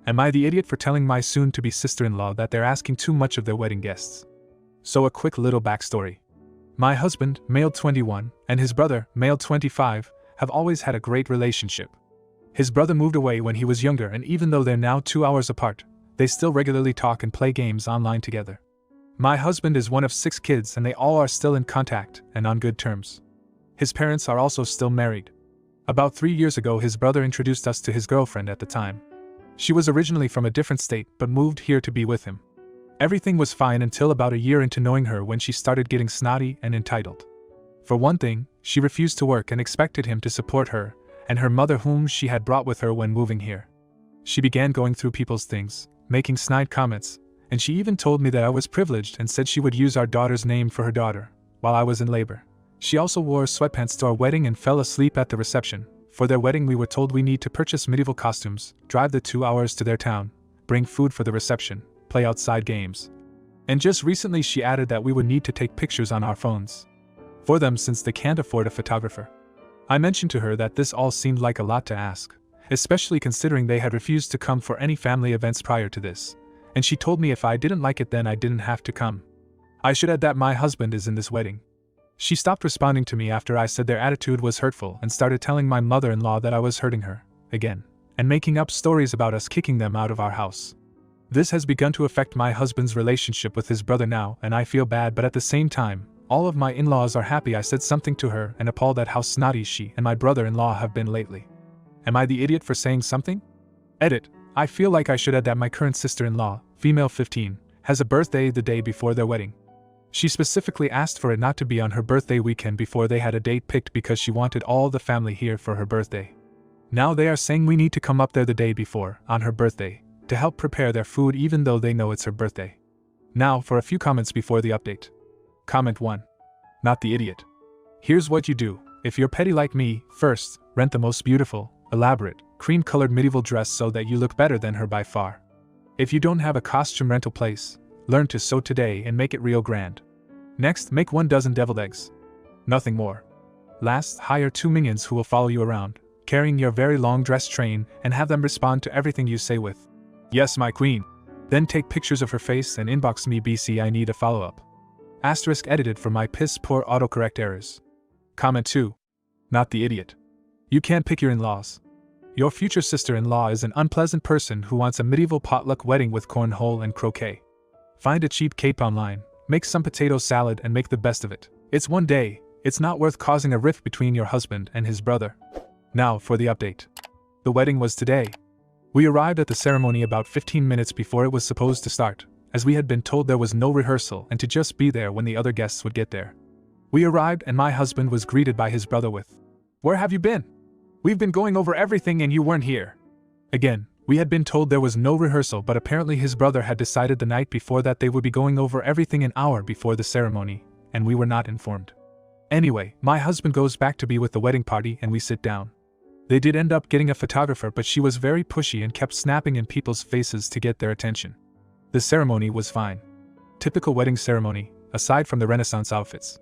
Am I the idiot for telling my soon-to-be sister-in-law that they're asking too much of their wedding guests? So a quick little backstory. My husband, male 21, and his brother, male 25, have always had a great relationship. His brother moved away when he was younger, and even though they're now 2 hours apart, they still regularly talk and play games online together. My husband is one of 6 kids and they all are still in contact and on good terms. His parents are also still married. About 3 years ago his brother introduced us to his girlfriend at the time. She was originally from a different state but moved here to be with him. Everything was fine until about a year into knowing her when she started getting snotty and entitled. For one thing, she refused to work and expected him to support her and her mother whom she had brought with her when moving here. She began going through people's things, making snide comments, and she even told me that I was privileged and said she would use our daughter's name for her daughter, while I was in labor. She also wore sweatpants to our wedding and fell asleep at the reception. For their wedding we were told we need to purchase medieval costumes, drive the 2 hours to their town, bring food for the reception, play outside games. And just recently she added that we would need to take pictures on our phones for them since they can't afford a photographer. I mentioned to her that this all seemed like a lot to ask, especially considering they had refused to come for any family events prior to this, and she told me if I didn't like it then I didn't have to come. I should add that my husband is in this wedding. She stopped responding to me after I said their attitude was hurtful and started telling my mother-in-law that I was hurting her, again, and making up stories about us kicking them out of our house. This has begun to affect my husband's relationship with his brother now, and I feel bad, but at the same time, all of my in-laws are happy I said something to her and appalled at how snotty she and my brother-in-law have been lately. Am I the idiot for saying something? Edit. I feel like I should add that my current sister-in-law, female 15, has a birthday the day before their wedding. She specifically asked for it not to be on her birthday weekend before they had a date picked because she wanted all the family here for her birthday. Now they are saying we need to come up there the day before, on her birthday, to help prepare their food even though they know it's her birthday. Now for a few comments before the update. Comment 1. Not the idiot. Here's what you do. If you're petty like me, first, rent the most beautiful, elaborate, cream-colored medieval dress so that you look better than her by far. If you don't have a costume rental place, learn to sew today and make it real grand. Next, make 1 dozen deviled eggs. Nothing more. Last, hire 2 minions who will follow you around, carrying your very long dress train, and have them respond to everything you say with, "Yes, my queen." Then take pictures of her face and inbox me BC I need a follow-up. Asterisk edited for my piss-poor autocorrect errors. Comment 2. Not the idiot. You can't pick your in-laws. Your future sister-in-law is an unpleasant person who wants a medieval potluck wedding with cornhole and croquet. Find a cheap cape online, make some potato salad and make the best of it. It's one day, it's not worth causing a rift between your husband and his brother. Now for the update. The wedding was today. We arrived at the ceremony about 15 minutes before it was supposed to start, as we had been told there was no rehearsal and to just be there when the other guests would get there. We arrived and my husband was greeted by his brother with, "Where have you been? We've been going over everything and you weren't here." Again, we had been told there was no rehearsal, but apparently his brother had decided the night before that they would be going over everything an hour before the ceremony, and we were not informed. Anyway, my husband goes back to be with the wedding party and we sit down. They did end up getting a photographer, but she was very pushy and kept snapping in people's faces to get their attention. The ceremony was fine. Typical wedding ceremony, aside from the Renaissance outfits.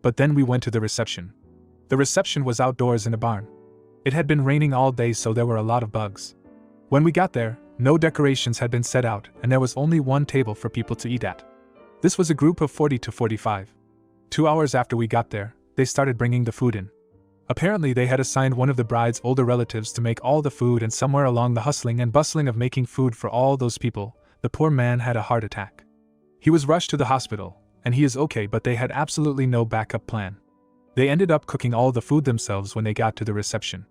But then we went to the reception. The reception was outdoors in a barn. It had been raining all day, so there were a lot of bugs. When we got there, no decorations had been set out and there was only 1 table for people to eat at. This was a group of 40 to 45. 2 hours after we got there, they started bringing the food in. Apparently they had assigned one of the bride's older relatives to make all the food, and somewhere along the hustling and bustling of making food for all those people, the poor man had a heart attack. He was rushed to the hospital, and he is okay, but they had absolutely no backup plan. They ended up cooking all the food themselves when they got to the reception.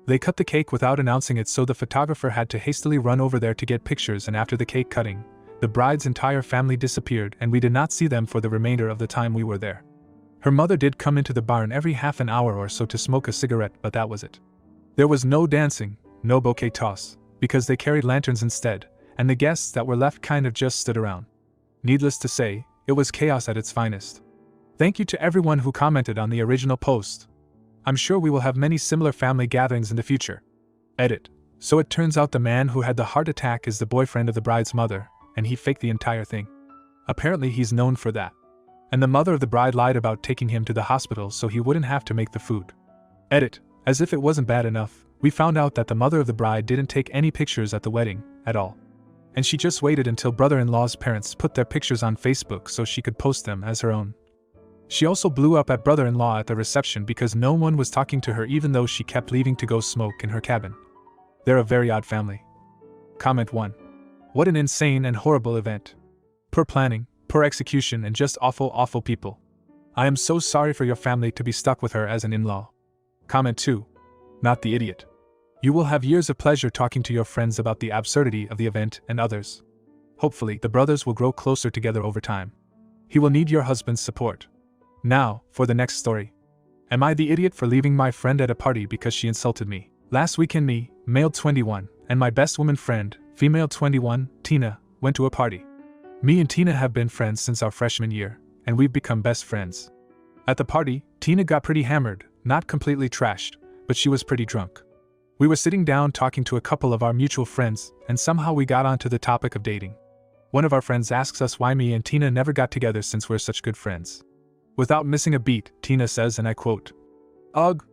They cut the cake without announcing it, so the photographer had to hastily run over there to get pictures, and after the cake cutting, the bride's entire family disappeared and we did not see them for the remainder of the time we were there. Her mother did come into the barn every half an hour or so to smoke a cigarette, but that was it. There was no dancing, no bouquet toss, because they carried lanterns instead, and the guests that were left kind of just stood around. Needless to say, it was chaos at its finest. Thank you to everyone who commented on the original post. I'm sure we will have many similar family gatherings in the future. Edit. So it turns out the man who had the heart attack is the boyfriend of the bride's mother, and he faked the entire thing. Apparently he's known for that. And the mother of the bride lied about taking him to the hospital so he wouldn't have to make the food. Edit. As if it wasn't bad enough, we found out that the mother of the bride didn't take any pictures at the wedding, at all. And she just waited until brother-in-law's parents put their pictures on Facebook so she could post them as her own. She also blew up at brother-in-law at the reception because no one was talking to her even though she kept leaving to go smoke in her cabin. They're a very odd family. Comment 1. What an insane and horrible event. Poor planning, poor execution, and just awful people. I am so sorry for your family to be stuck with her as an in-law. Comment 2. Not the idiot. You will have years of pleasure talking to your friends about the absurdity of the event and others. Hopefully, the brothers will grow closer together over time. He will need your husband's support. Now, for the next story. Am I the idiot for leaving my friend at a party because she insulted me? Last weekend me, male 21, and my best woman friend, female 21, Tina, went to a party. Me and Tina have been friends since our freshman year, and we've become best friends. At the party, Tina got pretty hammered, not completely trashed, but she was pretty drunk. We were sitting down talking to a couple of our mutual friends, and somehow we got onto the topic of dating. One of our friends asks us why me and Tina never got together since we're such good friends. Without missing a beat, Tina says, and I quote, "Ugh.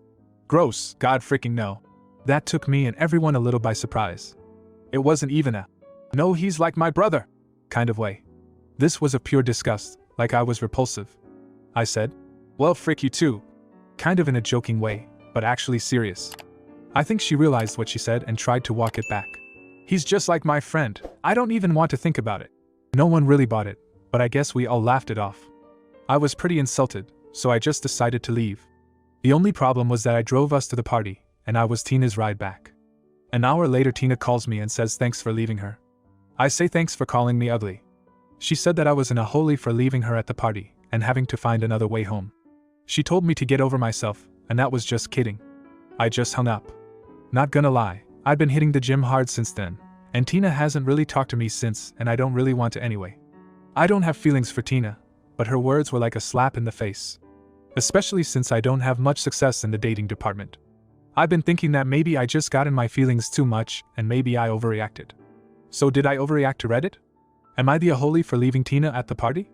Gross, God freaking no." That took me and everyone a little by surprise. It wasn't even a, "No, he's like my brother," kind of way. This was a pure disgust, like I was repulsive. I said, "Well, frick you too," kind of in a joking way, but actually serious. I think she realized what she said and tried to walk it back. "He's just like my friend. I don't even want to think about it." No one really bought it, but I guess we all laughed it off. I was pretty insulted, so I just decided to leave. The only problem was that I drove us to the party, and I was Tina's ride back. An hour later, Tina calls me and says thanks for leaving her. I say thanks for calling me ugly. She said that I was in a hole for leaving her at the party and having to find another way home. She told me to get over myself, and that was just kidding. I just hung up. Not gonna lie, I've been hitting the gym hard since then, and Tina hasn't really talked to me since, and I don't really want to anyway. I don't have feelings for Tina, but her words were like a slap in the face. Especially since I don't have much success in the dating department. I've been thinking that maybe I just got in my feelings too much, and maybe I overreacted. So did I overreact to Reddit? Am I the a-hole for leaving Tina at the party?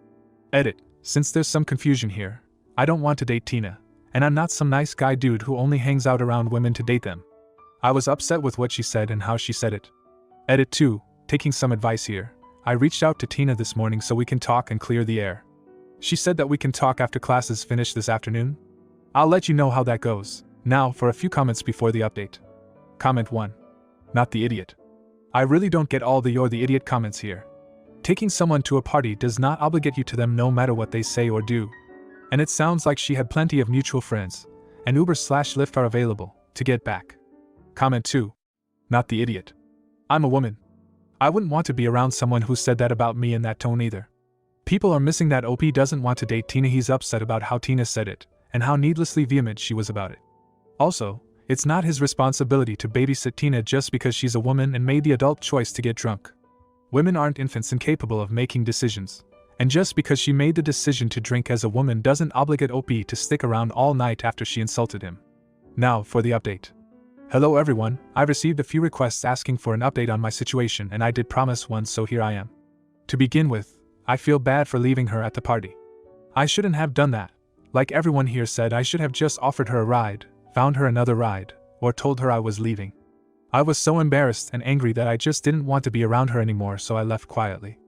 Edit. Since there's some confusion here, I don't want to date Tina, and I'm not some nice guy dude who only hangs out around women to date them. I was upset with what she said and how she said it. Edit 2. Taking some advice here. I reached out to Tina this morning so we can talk and clear the air. She said that we can talk after classes finish this afternoon. I'll let you know how that goes. Now for a few comments before the update. Comment 1. Not the idiot. I really don't get all the "you're the idiot" comments here. Taking someone to a party does not obligate you to them no matter what they say or do. And it sounds like she had plenty of mutual friends, and Uber/Lyft are available, to get back. Comment 2. Not the idiot. I'm a woman. I wouldn't want to be around someone who said that about me in that tone either. People are missing that OP doesn't want to date Tina. He's upset about how Tina said it, and how needlessly vehement she was about it. Also, it's not his responsibility to babysit Tina just because she's a woman and made the adult choice to get drunk. Women aren't infants and capable of making decisions, and just because she made the decision to drink as a woman doesn't obligate OP to stick around all night after she insulted him. Now for the update. Hello everyone, I've received a few requests asking for an update on my situation, and I did promise one, so here I am. To begin with, I feel bad for leaving her at the party. I shouldn't have done that. Like everyone here said, I should have just offered her a ride, found her another ride, or told her I was leaving. I was so embarrassed and angry that I just didn't want to be around her anymore, so I left quietly.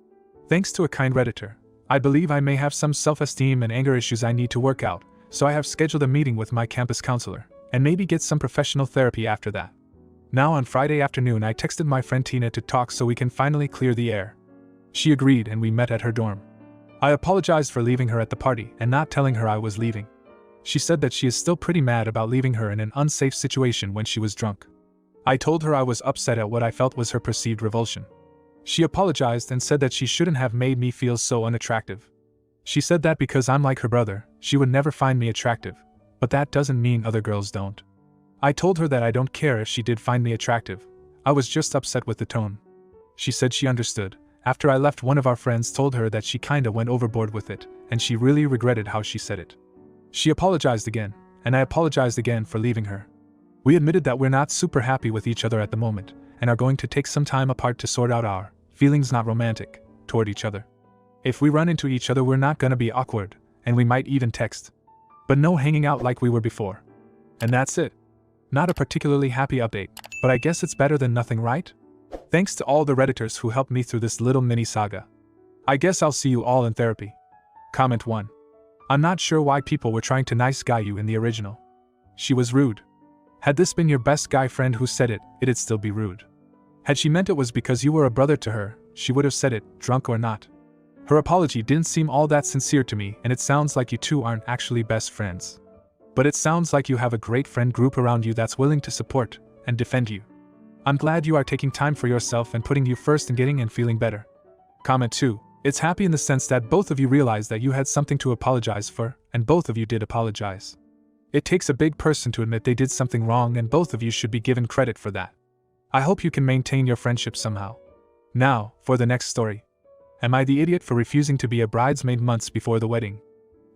Thanks to a kind Redditor, I believe I may have some self-esteem and anger issues I need to work out, so I have scheduled a meeting with my campus counselor, and maybe get some professional therapy after that. Now on Friday afternoon I texted my friend Tina to talk so we can finally clear the air. She agreed and we met at her dorm. I apologized for leaving her at the party and not telling her I was leaving. She said that she is still pretty mad about leaving her in an unsafe situation when she was drunk. I told her I was upset at what I felt was her perceived revulsion. She apologized and said that she shouldn't have made me feel so unattractive. She said that because I'm like her brother, she would never find me attractive, but that doesn't mean other girls don't. I told her that I don't care if she did find me attractive. I was just upset with the tone. She said she understood. After I left, one of our friends told her that she kinda went overboard with it, and she really regretted how she said it. She apologized again, and I apologized again for leaving her. We admitted that we're not super happy with each other at the moment, and are going to take some time apart to sort out our feelings, not romantic, toward each other. If we run into each other, we're not gonna be awkward, and we might even text. But no hanging out like we were before. And that's it. Not a particularly happy update, but I guess it's better than nothing, right? Thanks to all the Redditors who helped me through this little mini saga. I guess I'll see you all in therapy. Comment 1. I'm not sure why people were trying to nice guy you in the original. She was rude. Had this been your best guy friend who said it, it'd still be rude. Had she meant it was because you were a brother to her, she would have said it, drunk or not. Her apology didn't seem all that sincere to me, and it sounds like you two aren't actually best friends. But it sounds like you have a great friend group around you that's willing to support and defend you. I'm glad you are taking time for yourself and putting you first and getting and feeling better. Comment 2. It's happy in the sense that both of you realized that you had something to apologize for, and both of you did apologize. It takes a big person to admit they did something wrong, and both of you should be given credit for that. I hope you can maintain your friendship somehow. Now, for the next story. Am I the idiot for refusing to be a bridesmaid months before the wedding?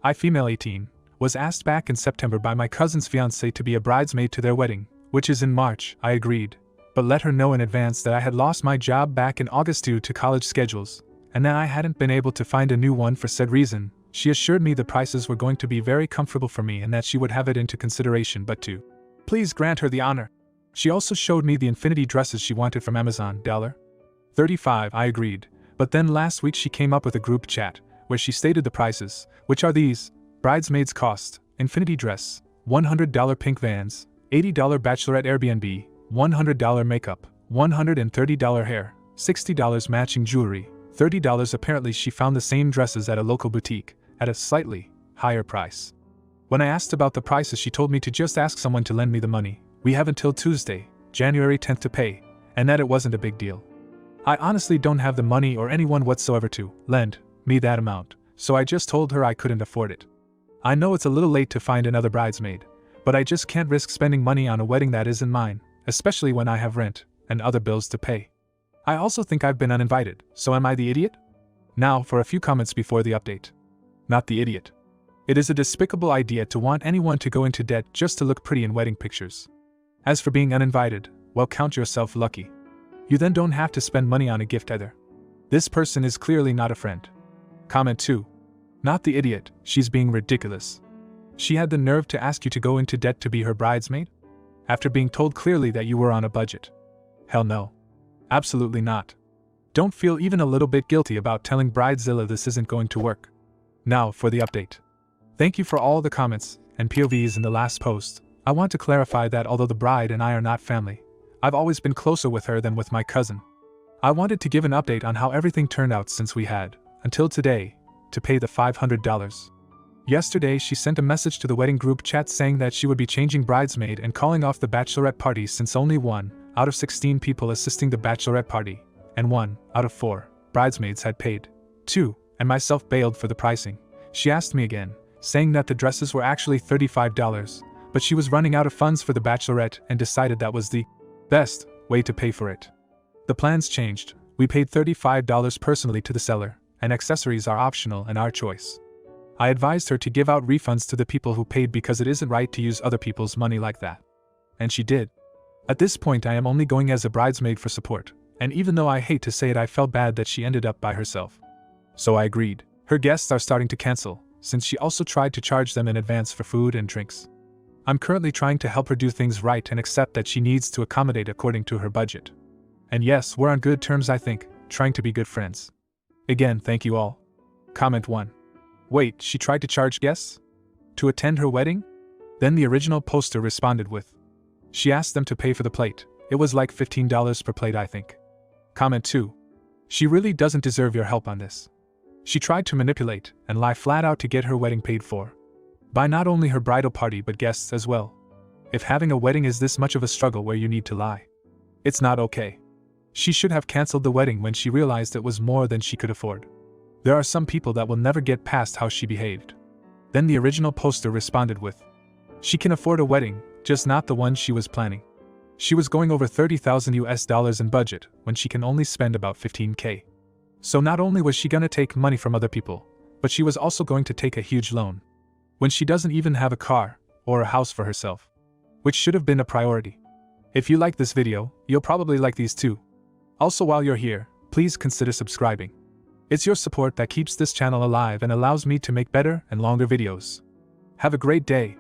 I, female 18, was asked back in September by my cousin's fiancé to be a bridesmaid to their wedding, which is in March. I agreed, but let her know in advance that I had lost my job back in August due to college schedules, and that I hadn't been able to find a new one for said reason. She assured me the prices were going to be very comfortable for me and that she would have it into consideration, but to please grant her the honor. She also showed me the infinity dresses she wanted from Amazon, $35. I agreed, but then last week she came up with a group chat, where she stated the prices, which are these: bridesmaids cost, infinity dress, $100 pink Vans, $80 bachelorette Airbnb, $100 makeup, $130 hair, $60 matching jewelry, $30. Apparently she found the same dresses at a local boutique, at a slightly higher price. When I asked about the prices, she told me to just ask someone to lend me the money. We have until Tuesday, January 10th to pay, and that it wasn't a big deal. I honestly don't have the money or anyone whatsoever to lend me that amount, so I just told her I couldn't afford it. I know it's a little late to find another bridesmaid, but I just can't risk spending money on a wedding that isn't mine, especially when I have rent and other bills to pay. I also think I've been uninvited, so am I the idiot? Now for a few comments before the update. Not the idiot. It is a despicable idea to want anyone to go into debt just to look pretty in wedding pictures. As for being uninvited, well, count yourself lucky. You then don't have to spend money on a gift either. This person is clearly not a friend. Comment 2. Not the idiot, she's being ridiculous. She had the nerve to ask you to go into debt to be her bridesmaid? After being told clearly that you were on a budget. Hell no. Absolutely not. Don't feel even a little bit guilty about telling Bridezilla this isn't going to work. Now for the update. Thank you for all the comments and POVs in the last post. I want to clarify that although the bride and I are not family, I've always been closer with her than with my cousin. I wanted to give an update on how everything turned out since we had, until today, to pay the $500. Yesterday she sent a message to the wedding group chat saying that she would be changing bridesmaid and calling off the bachelorette party since only 1 out of 16 people assisting the bachelorette party, and 1 out of 4 bridesmaids had paid. 2, and myself bailed for the pricing. She asked me again, saying that the dresses were actually $35, but she was running out of funds for the bachelorette and decided that was the best way to pay for it. The plans changed. We paid $35 personally to the seller, and accessories are optional and our choice. I advised her to give out refunds to the people who paid because it isn't right to use other people's money like that. And she did. At this point I am only going as a bridesmaid for support, and even though I hate to say it, I felt bad that she ended up by herself. So I agreed. Her guests are starting to cancel, since she also tried to charge them in advance for food and drinks. I'm currently trying to help her do things right and accept that she needs to accommodate according to her budget. And yes, we're on good terms, I think, trying to be good friends. Again, thank you all. Comment 1. Wait, she tried to charge guests? To attend her wedding? Then the original poster responded with, she asked them to pay for the plate. It was like $15 per plate, I think. Comment 2. She really doesn't deserve your help on this. She tried to manipulate and lie flat out to get her wedding paid for. By not only her bridal party but guests as well. If having a wedding is this much of a struggle where you need to lie, it's not okay. She should have cancelled the wedding when she realized it was more than she could afford. There are some people that will never get past how she behaved. Then the original poster responded with, she can afford a wedding, just not the one she was planning. She was going over $30,000 in budget when she can only spend about $15K. So not only was she gonna take money from other people, but she was also going to take a huge loan. When she doesn't even have a car or a house for herself. Which should have been a priority. If you like this video, you'll probably like these too. Also, while you're here, please consider subscribing. It's your support that keeps this channel alive and allows me to make better and longer videos. Have a great day.